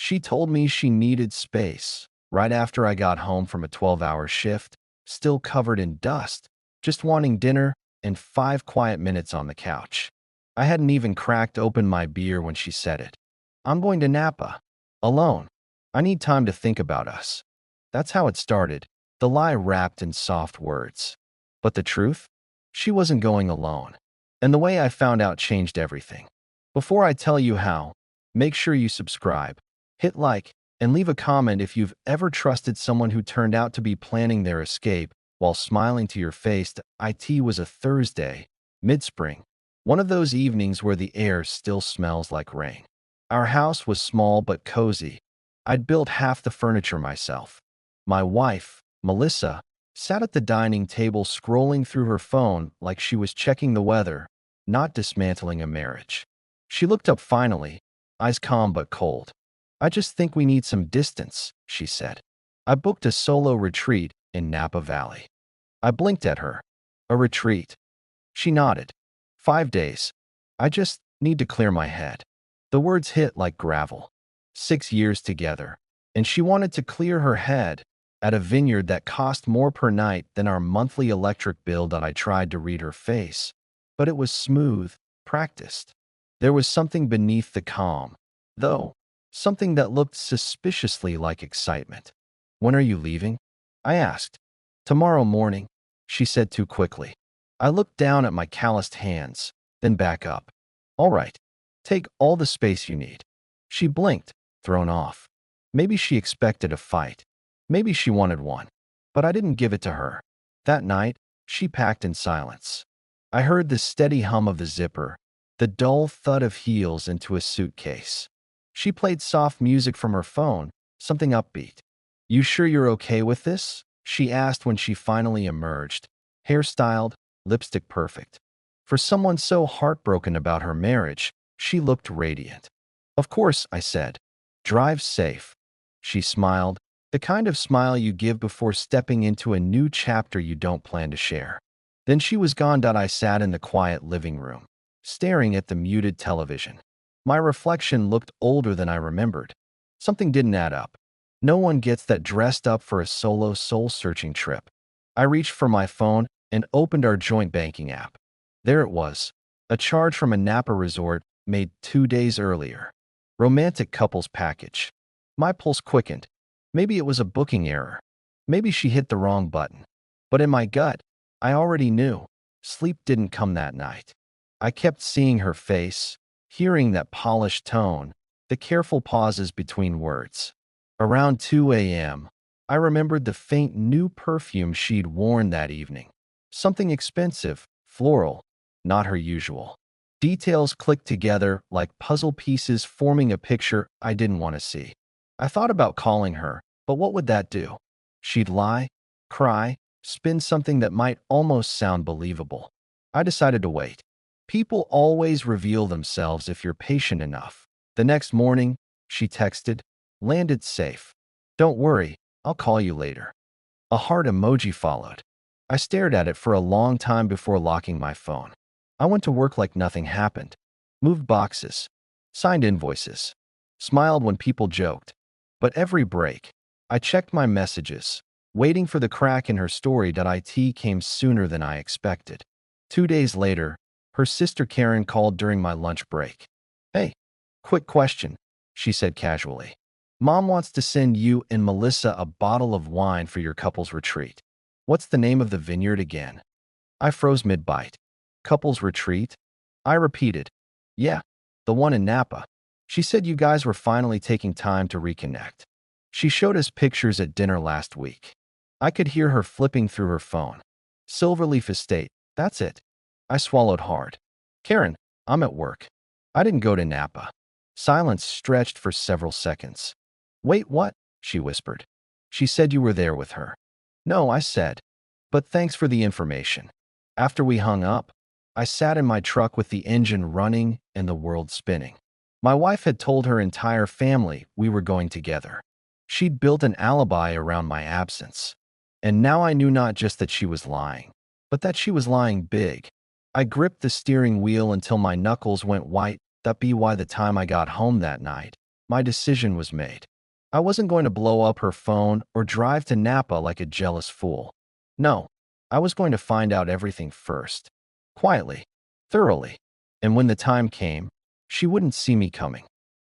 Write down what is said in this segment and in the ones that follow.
She told me she needed space right after I got home from a 12-hour shift, still covered in dust, just wanting dinner and 5 quiet minutes on the couch. I hadn't even cracked open my beer when she said it. I'm going to Napa. Alone. I need time to think about us. That's how it started, the lie wrapped in soft words. But the truth? She wasn't going alone. And the way I found out changed everything. Before I tell you how, make sure you subscribe, hit like, and leave a comment if you've ever trusted someone who turned out to be planning their escape while smiling to your face. It was a Thursday, mid-spring, one of those evenings where the air still smells like rain. Our house was small but cozy. I'd built half the furniture myself. My wife, Melissa, sat at the dining table scrolling through her phone like she was checking the weather, not dismantling a marriage. She looked up finally, eyes calm but cold. I just think we need some distance, she said. I booked a solo retreat in Napa Valley. I blinked at her. A retreat. She nodded. 5 days. I just need to clear my head. The words hit like gravel. 6 years together, and she wanted to clear her head at a vineyard that cost more per night than our monthly electric bill. That I tried to read her face, but it was smooth, practiced. There was something beneath the calm, though, something that looked suspiciously like excitement. When are you leaving? I asked. Tomorrow morning, she said too quickly. I looked down at my calloused hands, then back up. All right, take all the space you need. She blinked, thrown off. Maybe she expected a fight. Maybe she wanted one. But I didn't give it to her. That night, she packed in silence. I heard the steady hum of the zipper, the dull thud of heels into a suitcase. She played soft music from her phone, something upbeat. You sure you're okay with this? She asked when she finally emerged, hairstyled, lipstick perfect. For someone so heartbroken about her marriage, she looked radiant. Of course, I said. Drive safe. She smiled, the kind of smile you give before stepping into a new chapter you don't plan to share. Then she was gone. I sat in the quiet living room, staring at the muted television. My reflection looked older than I remembered. Something didn't add up. No one gets that dressed up for a solo soul-searching trip. I reached for my phone and opened our joint banking app. There it was, a charge from a Napa resort made 2 days earlier. Romantic couples package. My pulse quickened. Maybe it was a booking error. Maybe she hit the wrong button. But in my gut, I already knew. Sleep didn't come that night. I kept seeing her face, hearing that polished tone, the careful pauses between words. Around 2 a.m., I remembered the faint new perfume she'd worn that evening. Something expensive, floral, not her usual. Details clicked together like puzzle pieces forming a picture I didn't want to see. I thought about calling her, but what would that do? She'd lie, cry, spin something that might almost sound believable. I decided to wait. People always reveal themselves if you're patient enough. The next morning, she texted, landed safe. Don't worry, I'll call you later. A heart emoji followed. I stared at it for a long time before locking my phone. I went to work like nothing happened. Moved boxes, signed invoices, smiled when people joked. But every break, I checked my messages, waiting for the crack in her story. It came sooner than I expected. 2 days later, her sister Karen called during my lunch break. Hey, quick question, she said casually. Mom wants to send you and Melissa a bottle of wine for your couple's retreat. What's the name of the vineyard again? I froze mid-bite. Couple's retreat? I repeated. Yeah, the one in Napa. She said you guys were finally taking time to reconnect. She showed us pictures at dinner last week. I could hear her flipping through her phone. Silverleaf Estate, that's it. I swallowed hard. Karen, I'm at work. I didn't go to Napa. Silence stretched for several seconds. Wait, what? She whispered. She said you were there with her. No, I said. But thanks for the information. After we hung up, I sat in my truck with the engine running and the world spinning. My wife had told her entire family we were going together. She'd built an alibi around my absence. And now I knew not just that she was lying, but that she was lying big. I gripped the steering wheel until my knuckles went white. That'd be why the time I got home that night, My decision was made. I wasn't going to blow up her phone or drive to Napa like a jealous fool. No, I was going to find out everything first. Quietly, thoroughly. And when the time came, she wouldn't see me coming.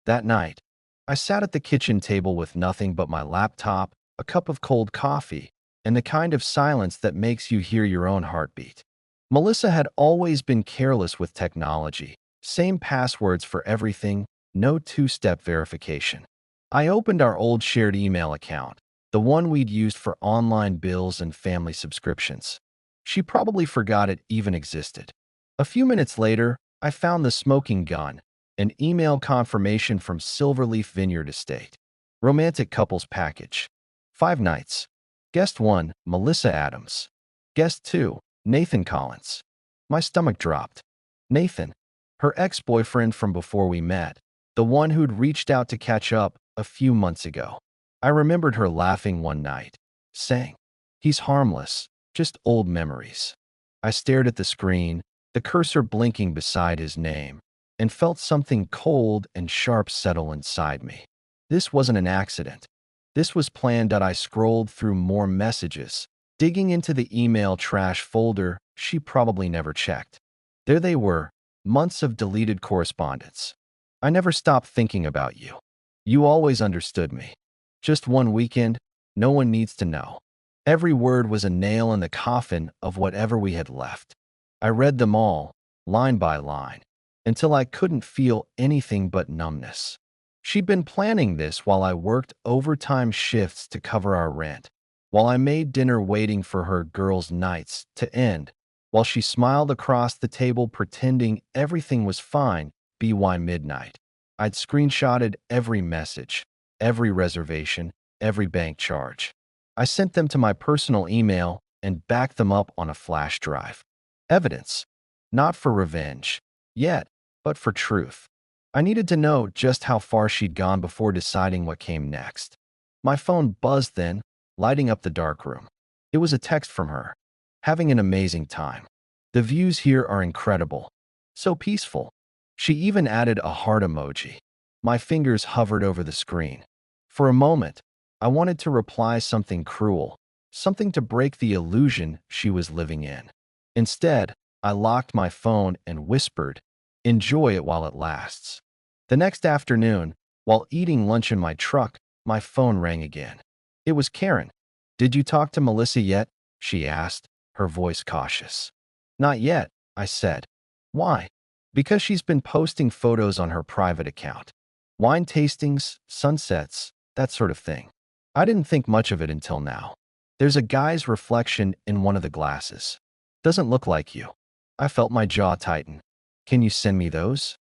That night, I sat at the kitchen table with nothing but my laptop, a cup of cold coffee, and the kind of silence that makes you hear your own heartbeat. Melissa had always been careless with technology. Same passwords for everything, no two-step verification. I opened our old shared email account, the one we'd used for online bills and family subscriptions. She probably forgot it even existed. A few minutes later, I found the smoking gun, an email confirmation from Silverleaf Vineyard Estate. Romantic couples package. 5 nights. Guest 1, Melissa Adams. Guest 2, Nathan Collins. My stomach dropped. Nathan, her ex-boyfriend from before we met, the one who'd reached out to catch up a few months ago. I remembered her laughing one night, saying, "He's harmless, just old memories." I stared at the screen, the cursor blinking beside his name, and felt something cold and sharp settle inside me. This wasn't an accident. This was planned. I scrolled through more messages, digging into the email trash folder she probably never checked. There they were, months of deleted correspondence. I never stopped thinking about you. You always understood me. Just one weekend, no one needs to know. Every word was a nail in the coffin of whatever we had left. I read them all, line by line, until I couldn't feel anything but numbness. She'd been planning this while I worked overtime shifts to cover our rent, while I made dinner waiting for her girls' nights to end, while she smiled across the table pretending everything was fine, by midnight. I'd screenshotted every message, every reservation, every bank charge. I sent them to my personal email and backed them up on a flash drive. Evidence. Not for revenge, yet, but for truth. I needed to know just how far she'd gone before deciding what came next. My phone buzzed then, lighting up the darkroom. It was a text from her. Having an amazing time. The views here are incredible. So peaceful. She even added a heart emoji. My fingers hovered over the screen. For a moment, I wanted to reply something cruel, something to break the illusion she was living in. Instead, I locked my phone and whispered, "Enjoy it while it lasts." The next afternoon, while eating lunch in my truck, my phone rang again. It was Karen. "Did you talk to Melissa yet?" she asked, her voice cautious. "Not yet," I said. "Why?" "Because she's been posting photos on her private account. Wine tastings, sunsets, that sort of thing. I didn't think much of it until now. There's a guy's reflection in one of the glasses. Doesn't look like you." I felt my jaw tighten. "Can you send me those?"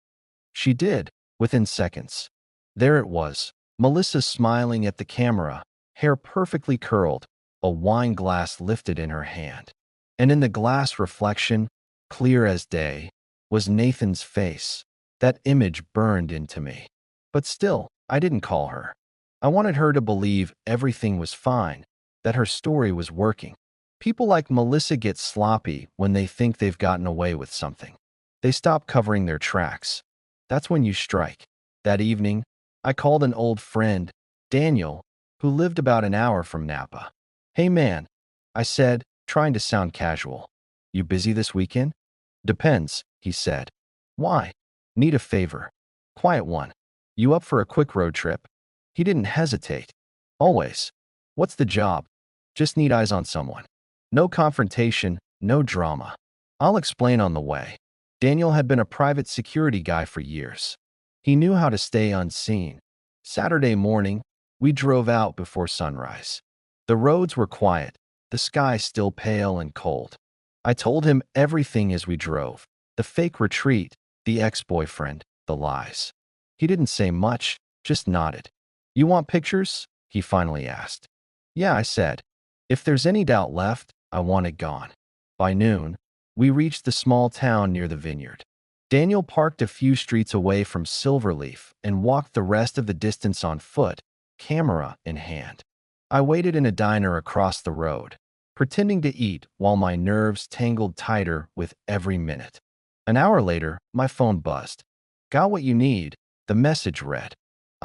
She did, within seconds. There it was, Melissa smiling at the camera, hair perfectly curled, a wine glass lifted in her hand. And in the glass reflection, clear as day, was Nathan's face. That image burned into me. But still, I didn't call her. I wanted her to believe everything was fine, that her story was working. People like Melissa get sloppy when they think they've gotten away with something. They stop covering their tracks. That's when you strike. That evening, I called an old friend, Daniel, who lived about an hour from Napa. "Hey man," I said, trying to sound casual. "You busy this weekend?" "Depends," he said. "Why?" "Need a favor." "Quiet one." "You up for a quick road trip?" He didn't hesitate. "Always." "What's the job?" "Just need eyes on someone." No confrontation, no drama. "I'll explain on the way." Daniel had been a private security guy for years. He knew how to stay unseen. Saturday morning, we drove out before sunrise. The roads were quiet, the sky still pale and cold. I told him everything as we drove. The fake retreat, the ex-boyfriend, the lies. He didn't say much, just nodded. "You want pictures?" he finally asked. "Yeah," I said. If there's any doubt left, I want it gone. By noon, we reached the small town near the vineyard. Daniel parked a few streets away from Silverleaf and walked the rest of the distance on foot, camera in hand. I waited in a diner across the road, pretending to eat while my nerves tangled tighter with every minute. An hour later, my phone buzzed. "Got what you need," the message read.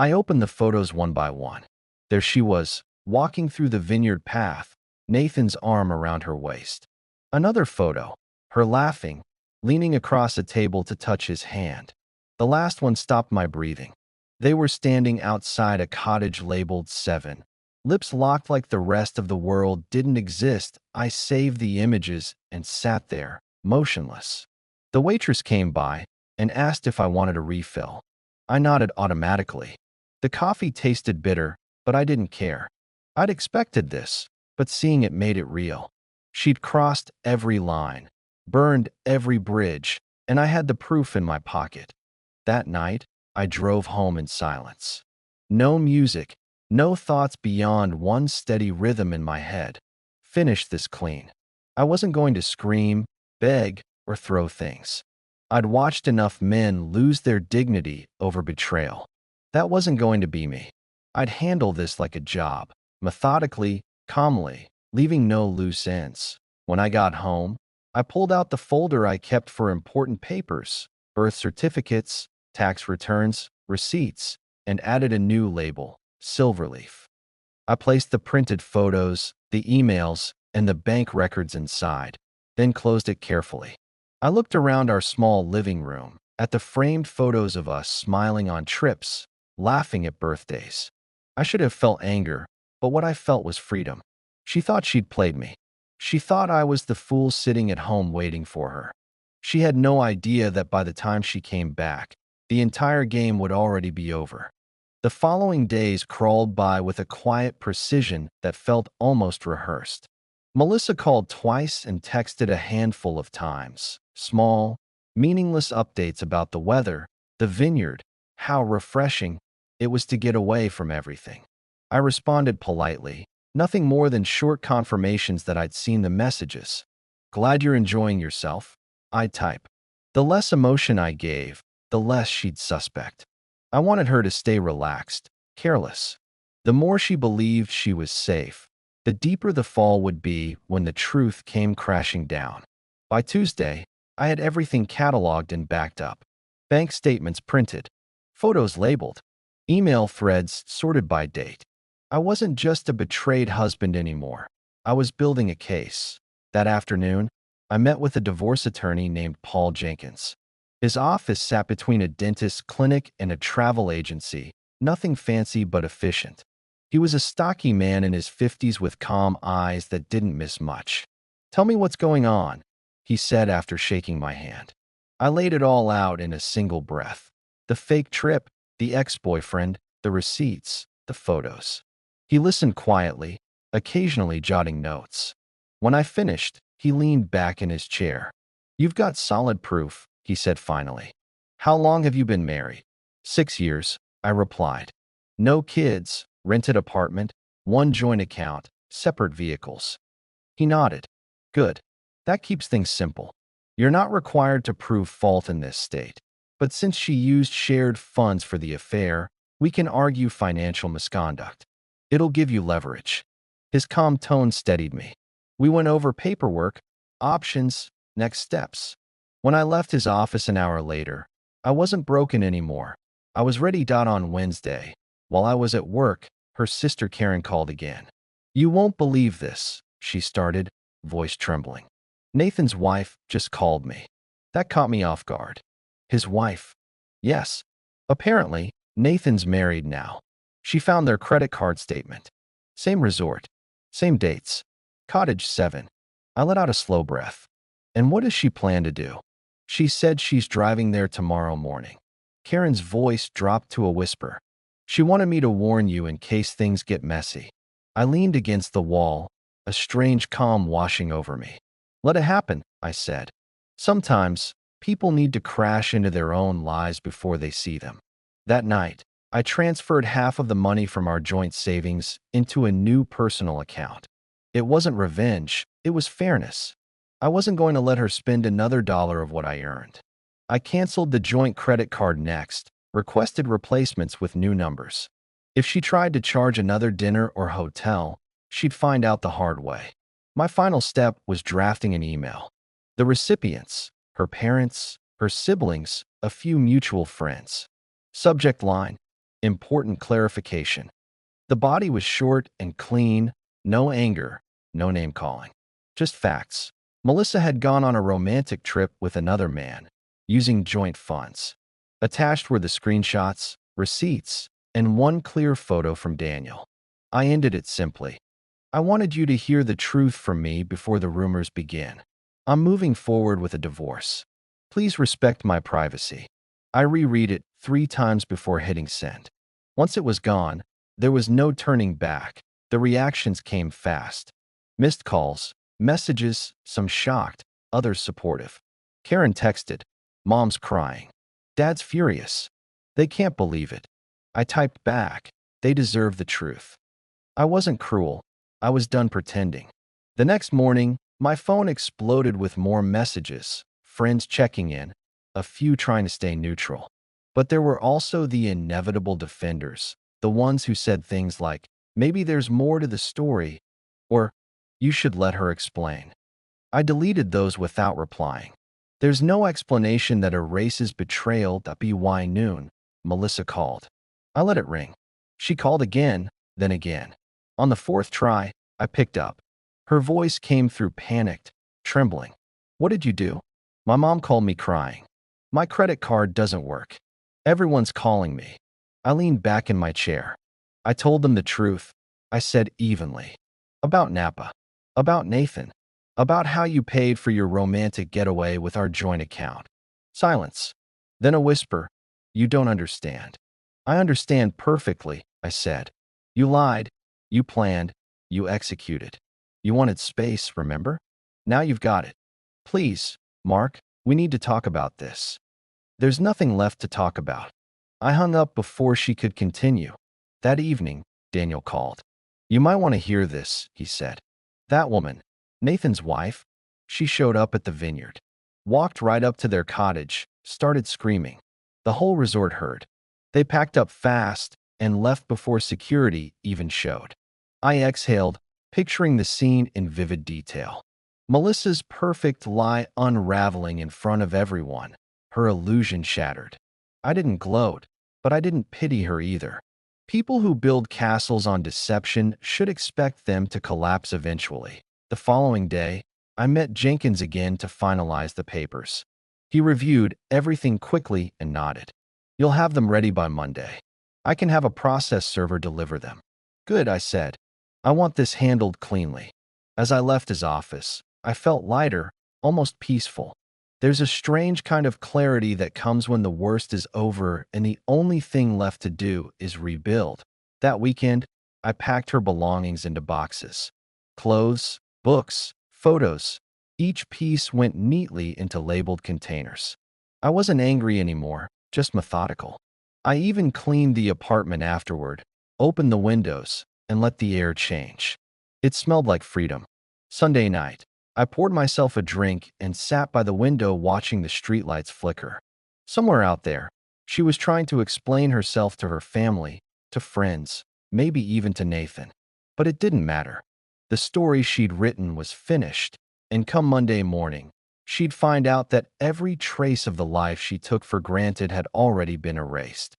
I opened the photos one by one. There she was, walking through the vineyard path, Nathan's arm around her waist. Another photo, her laughing, leaning across a table to touch his hand. The last one stopped my breathing. They were standing outside a cottage labeled 7. Lips locked like the rest of the world didn't exist. I saved the images and sat there, motionless. The waitress came by and asked if I wanted a refill. I nodded automatically. The coffee tasted bitter, but I didn't care. I'd expected this, but seeing it made it real. She'd crossed every line, burned every bridge, and I had the proof in my pocket. That night, I drove home in silence. No music, no thoughts beyond one steady rhythm in my head. Finish this clean. I wasn't going to scream, beg, or throw things. I'd watched enough men lose their dignity over betrayal. That wasn't going to be me. I'd handle this like a job, methodically, calmly, leaving no loose ends. When I got home, I pulled out the folder I kept for important papers, birth certificates, tax returns, receipts, and added a new label, Silverleaf. I placed the printed photos, the emails, and the bank records inside, then closed it carefully. I looked around our small living room, at the framed photos of us smiling on trips, laughing at birthdays. I should have felt anger, but what I felt was freedom. She thought she'd played me. She thought I was the fool sitting at home waiting for her. She had no idea that by the time she came back, the entire game would already be over. The following days crawled by with a quiet precision that felt almost rehearsed. Melissa called twice and texted a handful of times. Small, meaningless updates about the weather, the vineyard, how refreshing it was to get away from everything. I responded politely, nothing more than short confirmations that I'd seen the messages. Glad you're enjoying yourself, I'd type. The less emotion I gave, the less she'd suspect. I wanted her to stay relaxed, careless. The more she believed she was safe, the deeper the fall would be when the truth came crashing down. By Tuesday, I had everything cataloged and backed up. Bank statements printed, photos labeled, email threads sorted by date. I wasn't just a betrayed husband anymore. I was building a case. That afternoon, I met with a divorce attorney named Paul Jenkins. His office sat between a dentist's clinic and a travel agency, nothing fancy but efficient. He was a stocky man in his 50s with calm eyes that didn't miss much. "Tell me what's going on," he said after shaking my hand. I laid it all out in a single breath. The fake trip, the ex-boyfriend, the receipts, the photos. He listened quietly, occasionally jotting notes. When I finished, he leaned back in his chair. "You've got solid proof," he said finally. "How long have you been married?" 6 years, I replied. "No kids, rented apartment, one joint account, separate vehicles." He nodded. "Good. That keeps things simple. You're not required to prove fault in this state. But since she used shared funds for the affair, we can argue financial misconduct. It'll give you leverage." His calm tone steadied me. We went over paperwork, options, next steps. When I left his office an hour later, I wasn't broken anymore. I was ready. On Wednesday, while I was at work, her sister Karen called again. "You won't believe this," she started, voice trembling. "Nathan's wife just called me." That caught me off guard. His wife? Yes. Apparently, Nathan's married now. She found their credit card statement. Same resort. Same dates. Cottage 7. I let out a slow breath. "And what does she plan to do?" "She said she's driving there tomorrow morning." Karen's voice dropped to a whisper. "She wanted me to warn you in case things get messy." I leaned against the wall, a strange calm washing over me. "Let it happen," I said. "Sometimes, people need to crash into their own lies before they see them." That night, I transferred half of the money from our joint savings into a new personal account. It wasn't revenge, it was fairness. I wasn't going to let her spend another dollar of what I earned. I canceled the joint credit card next, requested replacements with new numbers. If she tried to charge another dinner or hotel, she'd find out the hard way. My final step was drafting an email. The recipients, her parents, her siblings, a few mutual friends. Subject line: Important clarification. The body was short and clean, no anger, no name calling. Just facts. Melissa had gone on a romantic trip with another man, using joint funds. Attached were the screenshots, receipts, and one clear photo from Daniel. I ended it simply. I wanted you to hear the truth from me before the rumors begin. I'm moving forward with a divorce. Please respect my privacy. I reread it 3 times before hitting send. Once it was gone, there was no turning back. The reactions came fast. Missed calls, messages, some shocked, others supportive. Karen texted, "Mom's crying. Dad's furious. They can't believe it." I typed back, "They deserve the truth." I wasn't cruel. I was done pretending. The next morning, my phone exploded with more messages, friends checking in, a few trying to stay neutral. But there were also the inevitable defenders, the ones who said things like, "Maybe there's more to the story," or "You should let her explain." I deleted those without replying. There's no explanation that erases betrayal. By noon, Melissa called. I let it ring. She called again, then again. On the fourth try, I picked up. Her voice came through panicked, trembling. "What did you do?" "My mom called me crying. My credit card doesn't work. Everyone's calling me." I leaned back in my chair. I told them the truth. I said evenly. About Napa. About Nathan. About how you paid for your romantic getaway with our joint account. Silence. Then a whisper. "You don't understand." "I understand perfectly," I said. "You lied. You planned. You executed. You wanted space, remember? Now you've got it. Please, Mark, we need to talk about this." There's nothing left to talk about. I hung up before she could continue. That evening, Daniel called. "You might want to hear this," he said. "That woman, Nathan's wife, she showed up at the vineyard. Walked right up to their cottage, started screaming. The whole resort heard. They packed up fast and left before security even showed." I exhaled, picturing the scene in vivid detail. Melissa's perfect lie unraveling in front of everyone, her illusion shattered. I didn't gloat, but I didn't pity her either. People who build castles on deception should expect them to collapse eventually. The following day, I met Jenkins again to finalize the papers. He reviewed everything quickly and nodded. "You'll have them ready by Monday. I can have a process server deliver them." "Good," I said. "I want this handled cleanly." As I left his office, I felt lighter, almost peaceful. There's a strange kind of clarity that comes when the worst is over and the only thing left to do is rebuild. That weekend, I packed her belongings into boxes. Clothes, books, photos. Each piece went neatly into labeled containers. I wasn't angry anymore, just methodical. I even cleaned the apartment afterward, opened the windows, and let the air change. It smelled like freedom. Sunday night, I poured myself a drink and sat by the window watching the streetlights flicker. Somewhere out there, she was trying to explain herself to her family, to friends, maybe even to Nathan. But it didn't matter. The story she'd written was finished, and come Monday morning, she'd find out that every trace of the life she took for granted had already been erased.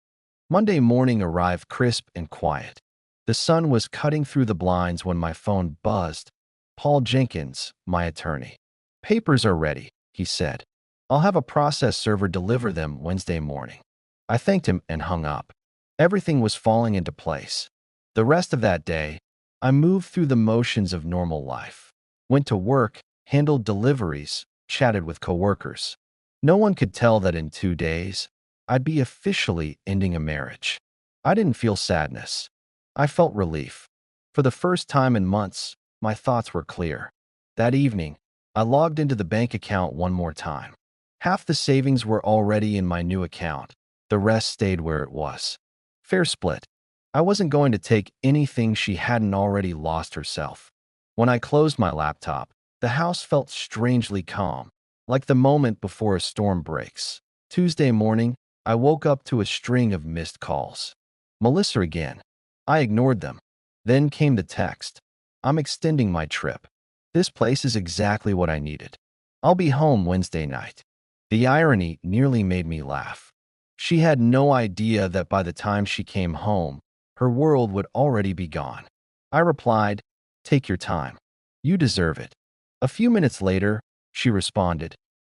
Monday morning arrived crisp and quiet. The sun was cutting through the blinds when my phone buzzed. Paul Jenkins, my attorney. "Papers are ready," he said. "I'll have a process server deliver them Wednesday morning." I thanked him and hung up. Everything was falling into place. The rest of that day, I moved through the motions of normal life. Went to work, handled deliveries, chatted with coworkers. No one could tell that in 2 days, I'd be officially ending a marriage. I didn't feel sadness. I felt relief. For the first time in months, my thoughts were clear. That evening, I logged into the bank account one more time. Half the savings were already in my new account. The rest stayed where it was. Fair split. I wasn't going to take anything she hadn't already lost herself. When I closed my laptop, the house felt strangely calm, like the moment before a storm breaks. Tuesday morning, I woke up to a string of missed calls. Melissa again. I ignored them. Then came the text. "I'm extending my trip. This place is exactly what I needed. I'll be home Wednesday night." The irony nearly made me laugh. She had no idea that by the time she came home, her world would already be gone. I replied, "Take your time. You deserve it." A few minutes later, she responded,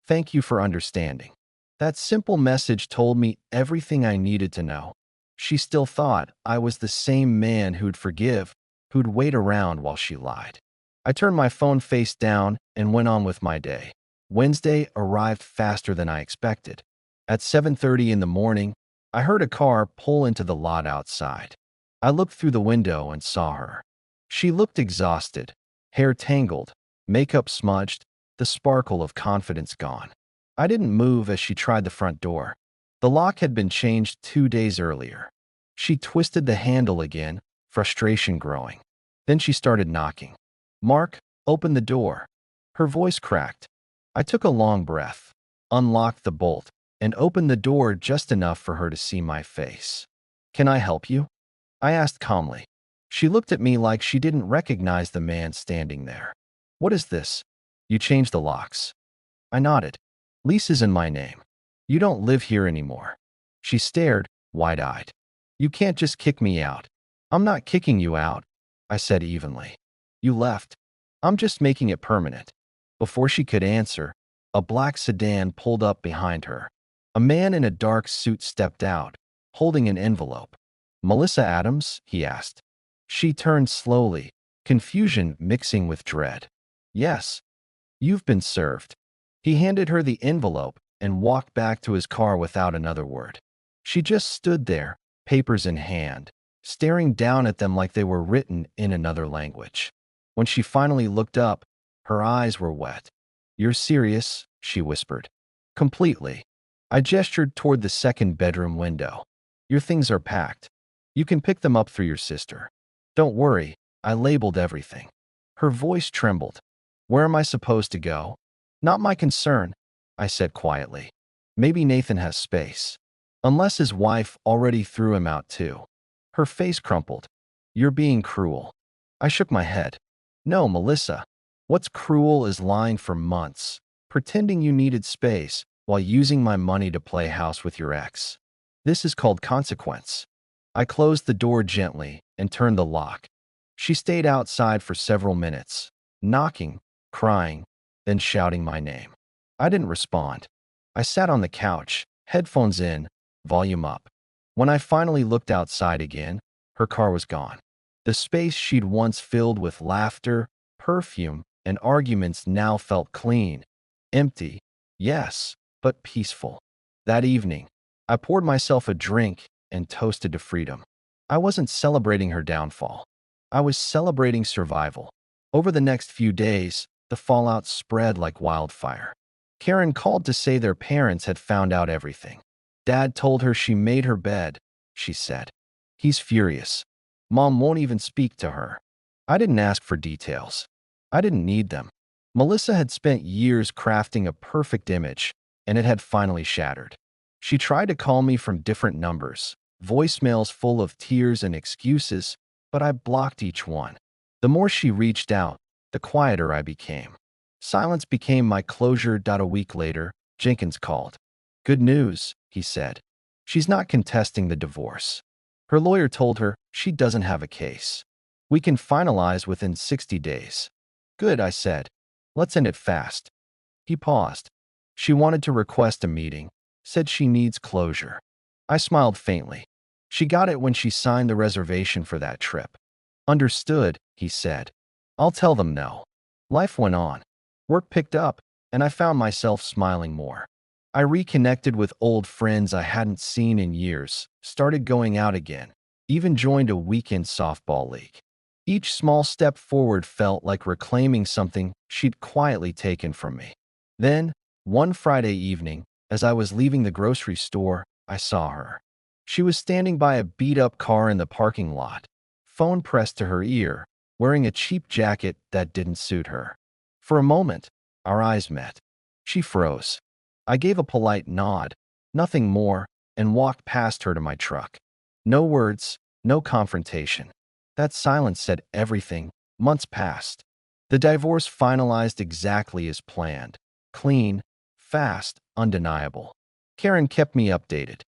"Thank you for understanding." That simple message told me everything I needed to know. She still thought I was the same man who'd forgive, who'd wait around while she lied. I turned my phone face down and went on with my day. Wednesday arrived faster than I expected. At 7:30 in the morning, I heard a car pull into the lot outside. I looked through the window and saw her. She looked exhausted, hair tangled, makeup smudged, the sparkle of confidence gone. I didn't move as she tried the front door. The lock had been changed 2 days earlier. She twisted the handle again, frustration growing. Then she started knocking. "Mark, open the door." Her voice cracked. I took a long breath, unlocked the bolt, and opened the door just enough for her to see my face. "Can I help you?" I asked calmly. She looked at me like she didn't recognize the man standing there. "What is this? You changed the locks." I nodded. "Lease is in my name. You don't live here anymore." She stared, wide-eyed. "You can't just kick me out." "I'm not kicking you out," I said evenly. "You left. I'm just making it permanent." Before she could answer, a black sedan pulled up behind her. A man in a dark suit stepped out, holding an envelope. "Melissa Adams?" he asked. She turned slowly, confusion mixing with dread. "Yes, you've been served." He handed her the envelope and walked back to his car without another word. She just stood there, papers in hand, staring down at them like they were written in another language. When she finally looked up, her eyes were wet. "You're serious?" she whispered. "Completely." I gestured toward the second bedroom window. "Your things are packed. You can pick them up through your sister." "Don't worry, I labeled everything." Her voice trembled. "Where am I supposed to go?" "Not my concern," I said quietly. "Maybe Nathan has space. Unless his wife already threw him out too." Her face crumpled. "You're being cruel." I shook my head. "No, Melissa. What's cruel is lying for months, pretending you needed space while using my money to play house with your ex. This is called consequence." I closed the door gently and turned the lock. She stayed outside for several minutes, knocking, crying, then shouting my name. I didn't respond. I sat on the couch, headphones in, volume up. When I finally looked outside again, her car was gone. The space she'd once filled with laughter, perfume, and arguments now felt clean. Empty, yes, but peaceful. That evening, I poured myself a drink and toasted to freedom. I wasn't celebrating her downfall. I was celebrating survival. Over the next few days, the fallout spread like wildfire. Karen called to say their parents had found out everything. Dad told her she made her bed, she said. He's furious. Mom won't even speak to her. I didn't ask for details. I didn't need them. Melissa had spent years crafting a perfect image, and it had finally shattered. She tried to call me from different numbers, voicemails full of tears and excuses, but I blocked each one. The more she reached out, the quieter I became. Silence became my closure. A week later, Jenkins called. "Good news," he said. "She's not contesting the divorce. Her lawyer told her she doesn't have a case. We can finalize within 60 days. "Good," I said. "Let's end it fast." He paused. "She wanted to request a meeting, said she needs closure." I smiled faintly. "She got it when she signed the reservation for that trip." "Understood," he said. "I'll tell them no." Life went on. Work picked up, and I found myself smiling more. I reconnected with old friends I hadn't seen in years, started going out again, even joined a weekend softball league. Each small step forward felt like reclaiming something she'd quietly taken from me. Then, one Friday evening, as I was leaving the grocery store, I saw her. She was standing by a beat-up car in the parking lot, phone pressed to her ear, wearing a cheap jacket that didn't suit her. For a moment, our eyes met. She froze. I gave a polite nod, nothing more, and walked past her to my truck. No words, no confrontation. That silence said everything. Months passed. The divorce finalized exactly as planned. Clean, fast, undeniable. Karen kept me updated.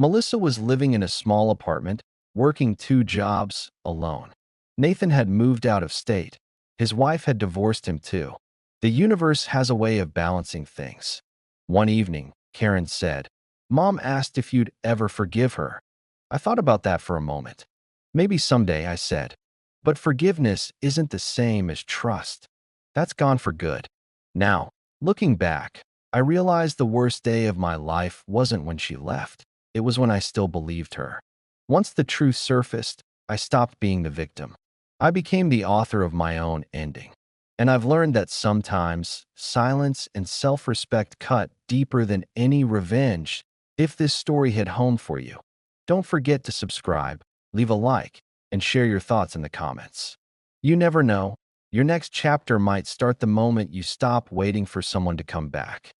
Melissa was living in a small apartment, working two jobs, alone. Nathan had moved out of state. His wife had divorced him too. The universe has a way of balancing things. One evening, Karen said, "Mom asked if you'd ever forgive her." I thought about that for a moment. "Maybe someday," I said. But forgiveness isn't the same as trust. That's gone for good. Now, looking back, I realized the worst day of my life wasn't when she left. It was when I still believed her. Once the truth surfaced, I stopped being the victim. I became the author of my own ending. And I've learned that sometimes silence and self-respect cut deeper than any revenge. If this story hit home for you, don't forget to subscribe, leave a like, and share your thoughts in the comments. You never know, your next chapter might start the moment you stop waiting for someone to come back.